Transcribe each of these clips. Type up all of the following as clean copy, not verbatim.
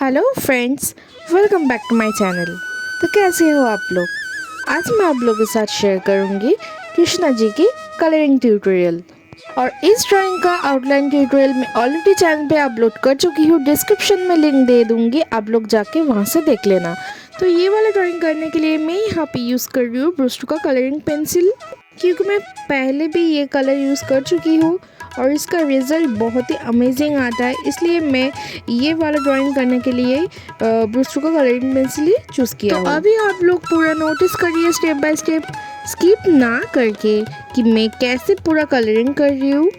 Hello friends, welcome back to my channel. तो कैसे हो आप लोग? आज मैं आप लोगों के साथ शेयर करूंगी कृष्णा जी की कलरिंग ट्यूटोरियल। और इस ड्राइंग का आउटलाइन ट्यूटोरियल मैं ऑलरेडी चैनल पे अपलोड कर चुकी हूँ। डिस्क्रिप्शन में लिंक दे दूंगी, आप लोग जाके वहाँ से देख लेना। तो ये वाला ड्राइंग करने के लिए मैं यहाँ पे यूज़ कर रही हूँ ब्रुस्टो का कलरिंग पेंसिल, क्योंकि मैं पहले भी ये कलर यूज़ कर चुकी हूँ और इसका रिज़ल्ट बहुत ही अमेजिंग आता है। इसलिए मैं ये वाला ड्राइंग करने के लिए ब्रुस्टो का कलरिंग पेंसिल ही चूज़ किया। तो अभी आप लोग पूरा नोटिस करिए स्टेप बाय स्टेप, स्किप ना करके, कि मैं कैसे पूरा कलरिंग कर रही हूँ।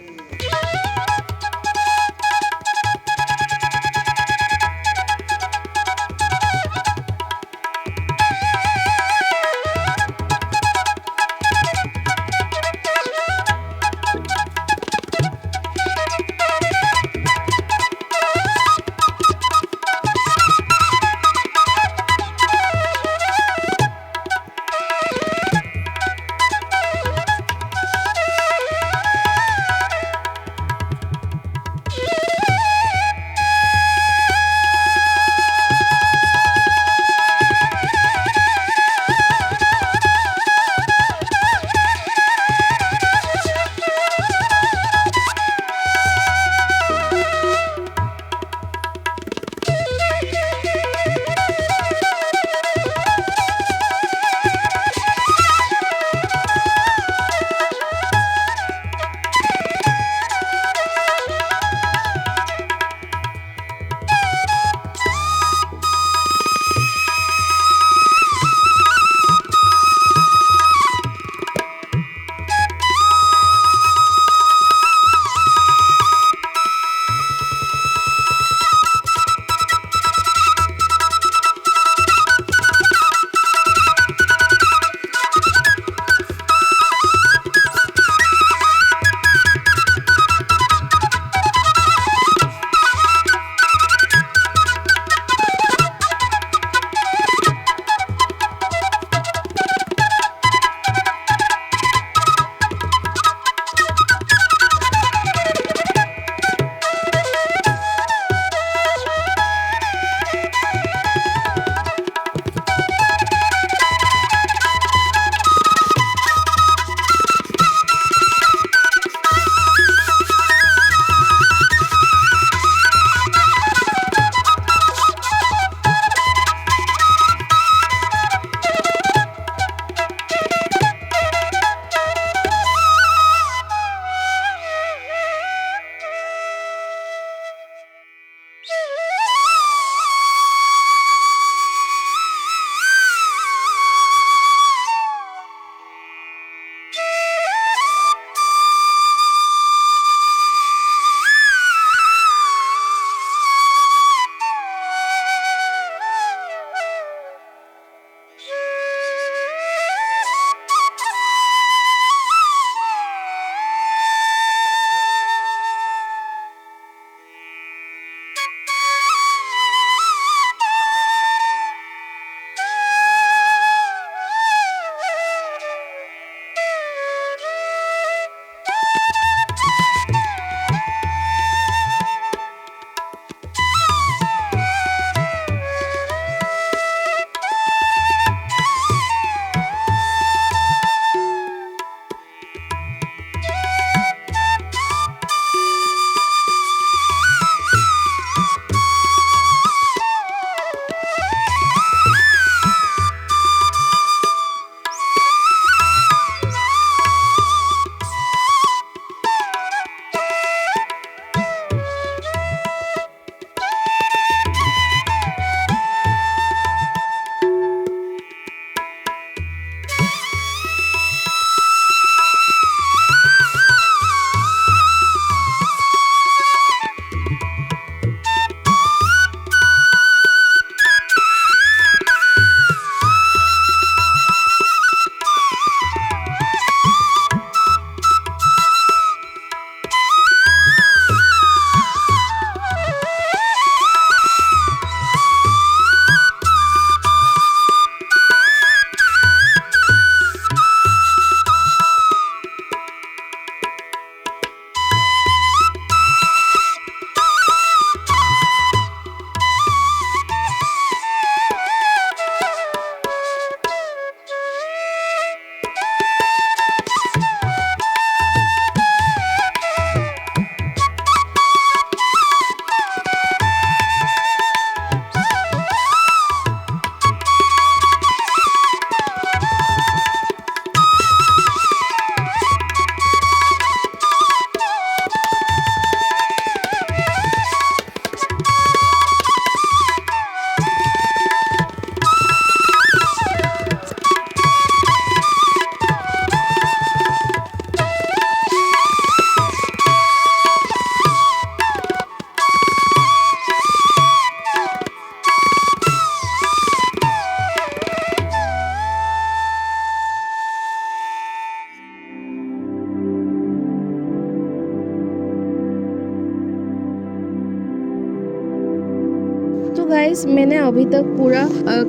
गाइस मैंने अभी तक पूरा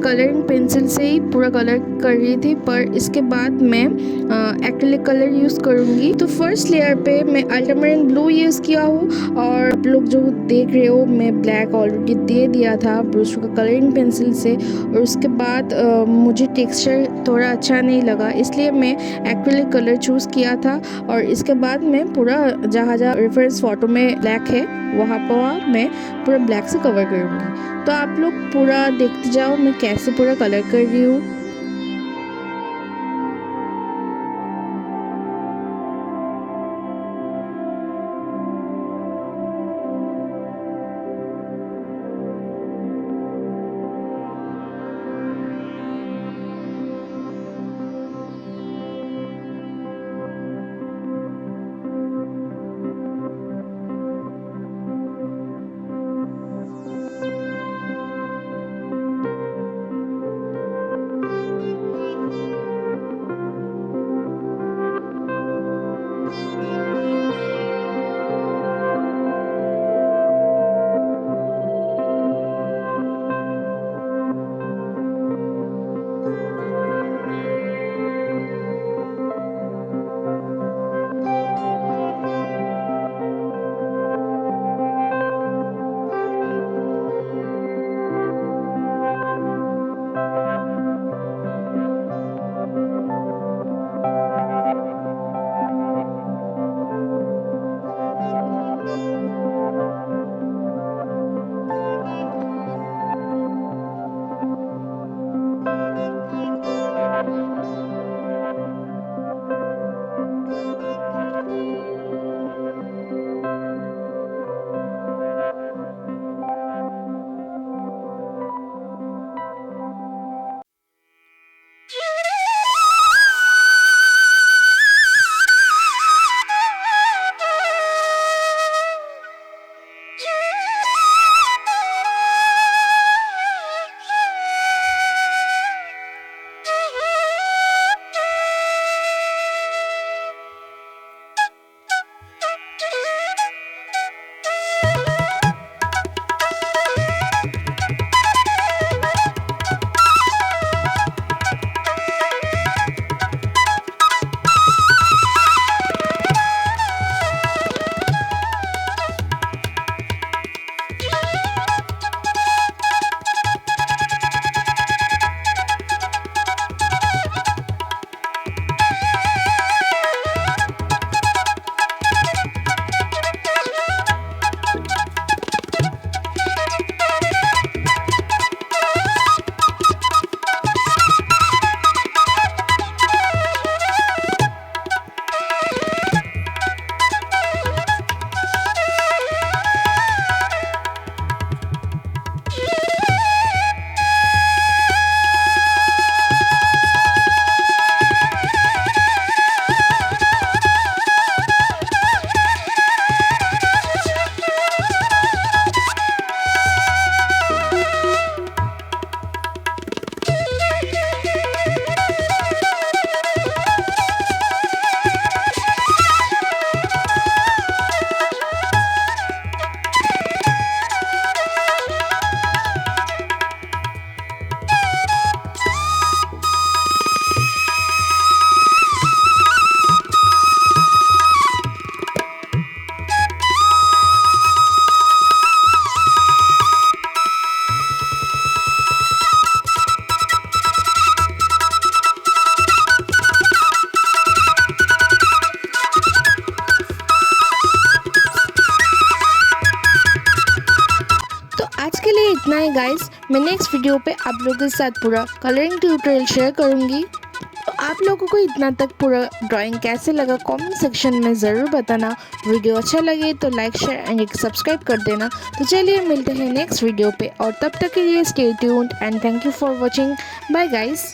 कलरिंग पेंसिल से ही पूरा कलर कर रही थी, पर इसके बाद मैं एक्रिलिक कलर यूज़ करूँगी। तो फर्स्ट लेयर पे मैं अल्ट्रामरीन ब्लू यूज़ किया हूँ, और आप लोग जो देख रहे हो मैं ब्लैक ऑलरेडी दे दिया था ब्रस्ट्रो का कलरिंग पेंसिल से। और उसके बाद मुझे टेक्सचर थोड़ा अच्छा नहीं लगा, इसलिए मैं एक्रिलिक कलर चूज़ किया था। और इसके बाद मैं पूरा जहाँ जहाँ रेफरेंस फोटो में ब्लैक है वहाँ पर मैं पूरा ब्लैक से कवर करूँगी। तो आप लोग पूरा देखते जाओ मैं कैसे पूरा कलर कर रही हूँ। आज के लिए इतना ही गाइस। मैं नेक्स्ट वीडियो पे आप लोगों के साथ पूरा कलरिंग ट्यूटोरियल शेयर करूँगी। तो आप लोगों को इतना तक पूरा ड्राइंग कैसे लगा कमेंट सेक्शन में ज़रूर बताना। वीडियो अच्छा लगे तो लाइक शेयर एंड सब्सक्राइब कर देना। तो चलिए मिलते हैं नेक्स्ट वीडियो पे, और तब तक के लिए stay tuned and thank you for watching. Bye guys.